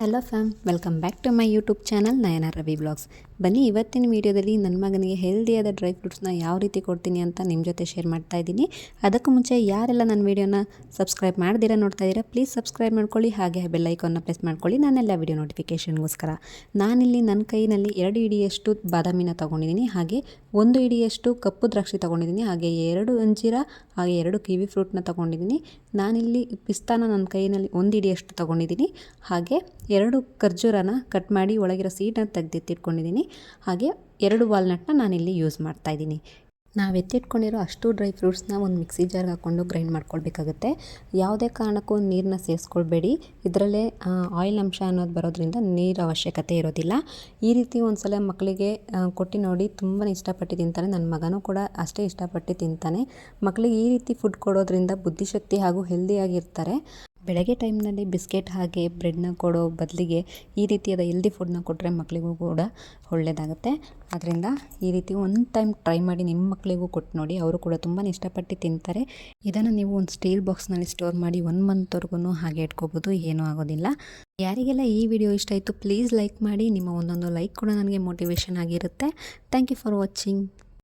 Hello fam, welcome back to my YouTube channel Nayana Ravi vlogs. ಬನ್ನಿ, ಇವತ್ತಿನ ವೀಡಿಯೋದಲ್ಲಿ ನನ್ನ ಮಗನಿಗೆ ಹೆಲ್ದಿಯಾದ ಡ್ರೈ ಫ್ರೂಟ್ಸ್ನ ಯಾವ ರೀತಿ ಕೊಡ್ತೀನಿ ಅಂತ ನಿಮ್ಮ ಜೊತೆ ಶೇರ್ ಮಾಡ್ತಾ ಇದ್ದೀನಿ. ಅದಕ್ಕೂ ಮುಂಚೆ ಯಾರೆಲ್ಲ ನನ್ನ ವೀಡಿಯೋನ ಸಬ್ಸ್ಕ್ರೈಬ್ ಮಾಡ್ದಿರ ನೋಡ್ತಾ ಇದ್ದೀರಾ, ಪ್ಲೀಸ್ ಸಬ್ಸ್ಕ್ರೈಬ್ ಮಾಡ್ಕೊಳ್ಳಿ. ಹಾಗೆ ಬೆಲ್ ಐಕಾನ್ನ ಪ್ರೆಸ್ ಮಾಡ್ಕೊಳ್ಳಿ ನನ್ನೆಲ್ಲ ವೀಡಿಯೋ ನೋಟಿಫಿಕೇಷನ್ಗೋಸ್ಕರ. ನಾನಿಲ್ಲಿ ನನ್ನ ಕೈನಲ್ಲಿ 2 ಹಿಡಿಯಷ್ಟು ಬಾದಾಮಿನ ತೊಗೊಂಡಿದ್ದೀನಿ, ಹಾಗೆ 1 ಹಿಡಿಯಷ್ಟು ಕಪ್ಪು ದ್ರಾಕ್ಷಿ ತೊಗೊಂಡಿದ್ದೀನಿ, ಹಾಗೆ 2 ಅಂಜೀರ, ಹಾಗೆ 2 ಕಿವಿ ಫ್ರೂಟ್ನ ತೊಗೊಂಡಿದ್ದೀನಿ. ನಾನಿಲ್ಲಿ ಪಿಸ್ತಾನ ನನ್ನ ಕೈಯಲ್ಲಿ 1 ಹಿಡಿಯಷ್ಟು ತೊಗೊಂಡಿದ್ದೀನಿ, ಹಾಗೆ 2 ಖರ್ಜೂರನ ಕಟ್ ಮಾಡಿ ಒಳಗಿರೋ ಸೀಡನ್ನ ತೆಗೆದಿಟ್ಟಿಟ್ಕೊಂಡಿದ್ದೀನಿ, ಹಾಗೆ 2 ವಾಲ್ನಟ್ನ ನಾನಿಲ್ಲಿ ಯೂಸ್ ಮಾಡ್ತಾಯಿದ್ದೀನಿ. ನಾವು ಎತ್ತಿಟ್ಕೊಂಡಿರೋ ಅಷ್ಟು ಡ್ರೈ ಫ್ರೂಟ್ಸ್ನ ಒಂದು ಮಿಕ್ಸಿ ಜಾರ್ಗೆ ಹಾಕ್ಕೊಂಡು ಗ್ರೈಂಡ್ ಮಾಡ್ಕೊಳ್ಬೇಕಾಗುತ್ತೆ. ಯಾವುದೇ ಕಾರಣಕ್ಕೂ ನೀರನ್ನ ಸೇರಿಸ್ಕೊಳ್ಬೇಡಿ, ಇದರಲ್ಲೇ ಆಯಿಲ್ ಅಂಶ ಅನ್ನೋದು ಬರೋದ್ರಿಂದ ನೀರು ಅವಶ್ಯಕತೆ ಇರೋದಿಲ್ಲ. ಈ ರೀತಿ ಒಂದು ಸಲ ಮಕ್ಕಳಿಗೆ ಕೊಟ್ಟು ನೋಡಿ, ತುಂಬಾ ಇಷ್ಟಪಟ್ಟು ತಿಂತಾನೆ. ನನ್ನ ಮಗನೂ ಕೂಡ ಅಷ್ಟೇ ಇಷ್ಟಪಟ್ಟು ತಿಂತಾನೆ. ಮಕ್ಕಳಿಗೆ ಈ ರೀತಿ ಫುಡ್ ಕೊಡೋದ್ರಿಂದ ಬುದ್ಧಿಶಕ್ತಿ ಹಾಗೂ ಹೆಲ್ದಿಯಾಗಿರ್ತಾರೆ. ಬೆಳಗ್ಗೆ ಟೈಮ್ನಲ್ಲಿ ಬಿಸ್ಕೆಟ್ ಹಾಗೆ ಬ್ರೆಡ್ನ ಕೊಡೋ ಬದಲಿಗೆ ಈ ರೀತಿಯಾದ ಹೆಲ್ದಿ ಫುಡ್ನ ಕೊಟ್ಟರೆ ಮಕ್ಕಳಿಗೂ ಕೂಡ ಒಳ್ಳೆಯದಾಗುತ್ತೆ. ಆದ್ದರಿಂದ ಈ ರೀತಿ ಒಂದು ಟೈಮ್ ಟ್ರೈ ಮಾಡಿ ನಿಮ್ಮ ಮಕ್ಕಳಿಗೂ ಕೊಟ್ಟು ನೋಡಿ, ಅವರು ಕೂಡ ತುಂಬಾ ಇಷ್ಟಪಟ್ಟು ತಿಂತಾರೆ. ಇದನ್ನು ನೀವು ಒಂದು ಸ್ಟೀಲ್ ಬಾಕ್ಸ್ನಲ್ಲಿ ಸ್ಟೋರ್ ಮಾಡಿ 1 ಮಂತ್ವರೆಗೂ ಹಾಗೆ ಇಟ್ಕೋಬೋದು, ಏನೂ ಆಗೋದಿಲ್ಲ. ಯಾರಿಗೆಲ್ಲ ಈ ವಿಡಿಯೋ ಇಷ್ಟ ಆಯಿತು ಪ್ಲೀಸ್ ಲೈಕ್ ಮಾಡಿ. ನಿಮ್ಮ ಒಂದೊಂದು ಲೈಕ್ ಕೂಡ ನನಗೆ ಮೋಟಿವೇಶನ್ ಆಗಿರುತ್ತೆ. Thank you for watching.